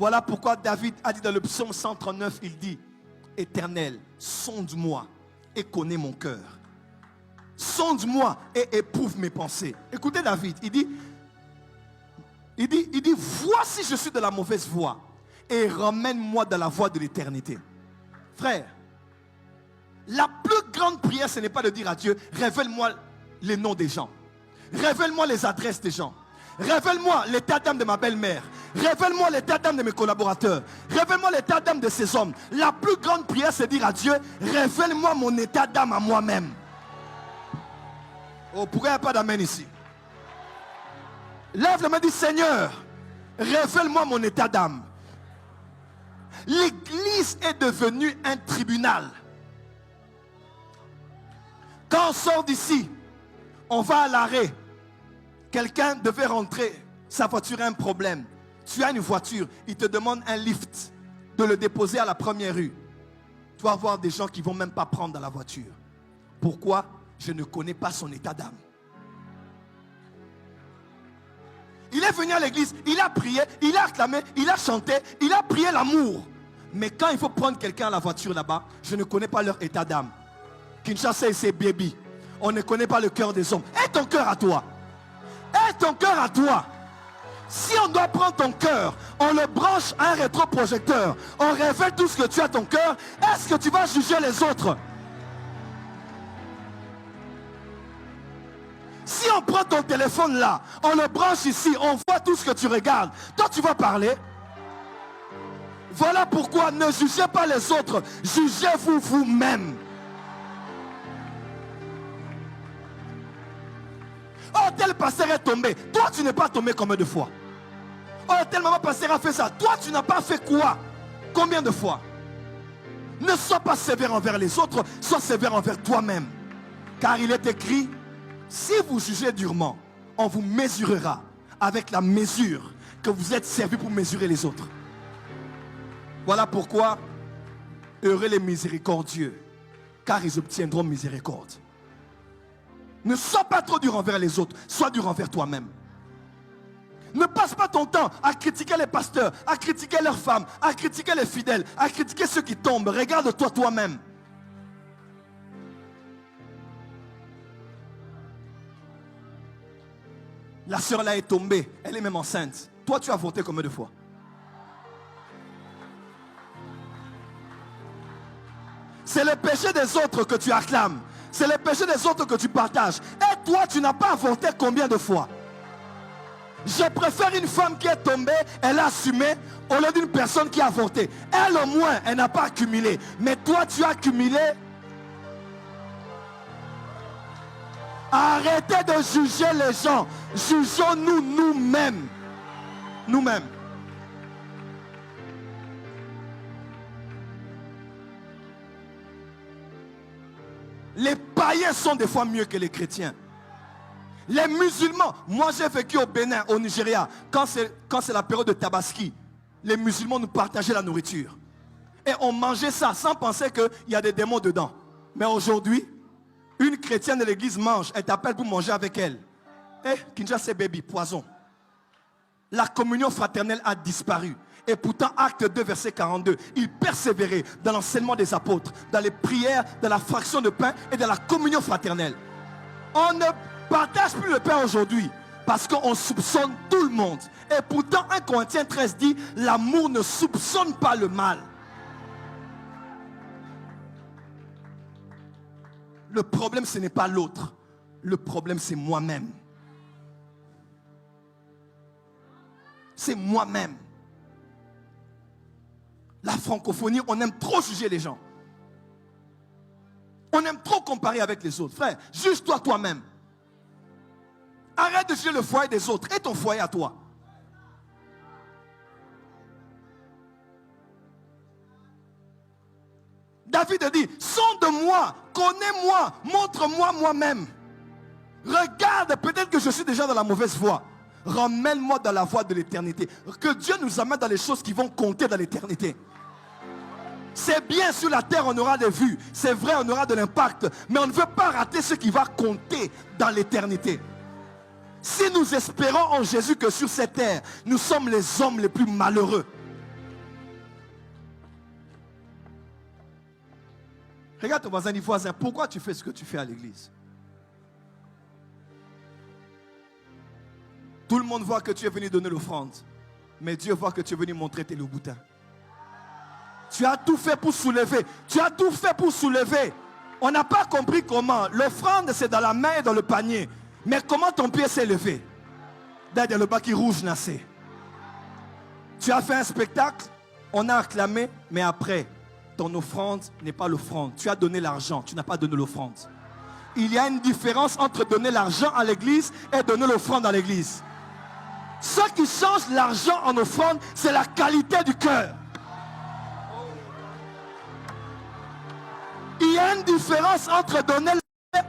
Voilà pourquoi David a dit dans le psaume 139, il dit, Éternel, sonde-moi et connais mon cœur. Sonde-moi et éprouve mes pensées. Écoutez David, il dit, vois si je suis de la mauvaise voie et ramène-moi dans la voie de l'éternité. Frère, la plus grande prière, ce n'est pas de dire à Dieu, révèle-moi les noms des gens. Révèle-moi les adresses des gens. Révèle-moi l'état d'âme de ma belle-mère. Révèle-moi l'état d'âme de mes collaborateurs. Révèle-moi l'état d'âme de ces hommes. La plus grande prière, c'est dire à Dieu, révèle-moi mon état d'âme à moi-même. Oh, pourquoi il n'y a pas d'amen ici? Lève la main et dis, Seigneur, révèle-moi mon état d'âme. L'église est devenue un tribunal. Quand on sort d'ici, on va à l'arrêt. Quelqu'un devait rentrer, sa voiture a un problème. Tu as une voiture, il te demande un lift, de le déposer à la première rue. Tu vas voir des gens qui ne vont même pas prendre dans la voiture. Pourquoi? Je ne connais pas son état d'âme. Il est venu à l'église, il a prié, il a acclamé, il a chanté, il a prié l'amour. Mais quand il faut prendre quelqu'un à la voiture là-bas, je ne connais pas leur état d'âme. Kinshasa et ses baby. On ne connaît pas le cœur des hommes. Et ton cœur à toi. Et ton cœur à toi. Si on doit prendre ton cœur, on le branche à un rétroprojecteur, on révèle tout ce que tu as à ton cœur, est-ce que tu vas juger les autres? Si on prend ton téléphone là, on le branche ici, on voit tout ce que tu regardes, toi tu vas parler. Voilà pourquoi ne jugez pas les autres, jugez-vous vous-même. Oh, tel pasteur est tombé. Toi, tu n'es pas tombé combien de fois? Oh, tel maman pasteur a fait ça. Toi, tu n'as pas fait quoi? Combien de fois? Ne sois pas sévère envers les autres, sois sévère envers toi-même. Car il est écrit, si vous jugez durement, on vous mesurera avec la mesure que vous êtes servi pour mesurer les autres. Voilà pourquoi, heureux les miséricordieux, car ils obtiendront miséricorde. Ne sois pas trop dur envers les autres, sois dur envers toi-même. Ne passe pas ton temps à critiquer les pasteurs, à critiquer leurs femmes, à critiquer les fidèles, à critiquer ceux qui tombent. Regarde-toi toi-même. La sœur là est tombée, elle est même enceinte. Toi, tu as voté combien de fois? C'est le péché des autres que tu acclames. C'est le péché des autres que tu partages. Et toi, tu n'as pas avorté combien de fois? Je préfère une femme qui est tombée, elle a assumé, au lieu d'une personne qui a avorté. Elle au moins, elle n'a pas accumulé. Mais toi, tu as accumulé. Arrêtez de juger les gens. Jugeons-nous nous-mêmes. Nous-mêmes. Les païens sont des fois mieux que les chrétiens. Les musulmans, moi j'ai vécu au Bénin, au Nigeria, quand c'est la période de Tabaski, les musulmans nous partageaient la nourriture. Et on mangeait ça sans penser qu'il y a des démons dedans. Mais aujourd'hui, une chrétienne de l'église mange, elle t'appelle pour manger avec elle. Eh, Kinshasa baby, poison. La communion fraternelle a disparu. Et pourtant, acte 2, verset 42, il persévérait dans l'enseignement des apôtres, dans les prières, dans la fraction de pain et dans la communion fraternelle. On ne partage plus le pain aujourd'hui parce qu'on soupçonne tout le monde. Et pourtant, 1 Corinthiens 13 dit, l'amour ne soupçonne pas le mal. Le problème, ce n'est pas l'autre. Le problème, c'est moi-même. C'est moi-même. La francophonie, on aime trop juger les gens. On aime trop comparer avec les autres. Frère, juge-toi toi-même. Arrête de juger le foyer des autres et ton foyer à toi. David dit, sonde-moi, connais-moi, montre-moi moi-même. Regarde, peut-être que je suis déjà dans la mauvaise voie. Ramène-moi dans la voie de l'éternité. Que Dieu nous amène dans les choses qui vont compter dans l'éternité. C'est bien, sur la terre on aura des vues. C'est vrai, on aura de l'impact. Mais on ne veut pas rater ce qui va compter dans l'éternité. Si nous espérons en Jésus que sur cette terre, nous sommes les hommes les plus malheureux. Regarde ton voisin, dit voisin, pourquoi tu fais ce que tu fais à l'église? Tout le monde voit que tu es venu donner l'offrande. Mais Dieu voit que tu es venu montrer tes loups-boutins. Tu as tout fait pour soulever. Tu as tout fait pour soulever. On n'a pas compris comment. L'offrande, c'est dans la main et dans le panier. Mais comment ton pied s'est levé? Derrière le baki rouge nassé. Tu as fait un spectacle, on a acclamé, mais après, ton offrande n'est pas l'offrande. Tu as donné l'argent, tu n'as pas donné l'offrande. Il y a une différence entre donner l'argent à l'église et donner l'offrande à l'église. Ce qui change l'argent en offrande, c'est la qualité du cœur. Il y a une différence entre donner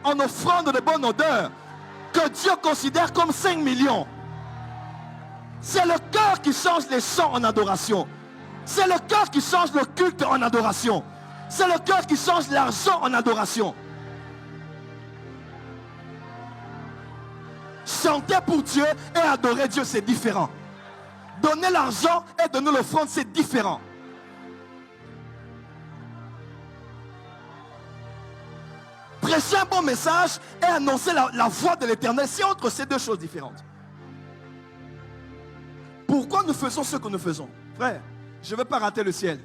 en offrande de bonne odeur, que Dieu considère comme 5 millions. C'est le cœur qui change les chants en adoration. C'est le cœur qui change le culte en adoration. C'est le cœur qui change l'argent en adoration. Chanter pour Dieu et adorer Dieu, c'est différent. Donner l'argent et donner l'offrande, c'est différent. Prêcher un bon message et annoncer la voix de l'Éternel, c'est entre ces deux choses différentes. Pourquoi nous faisons ce que nous faisons? Frère, je ne veux pas rater le ciel.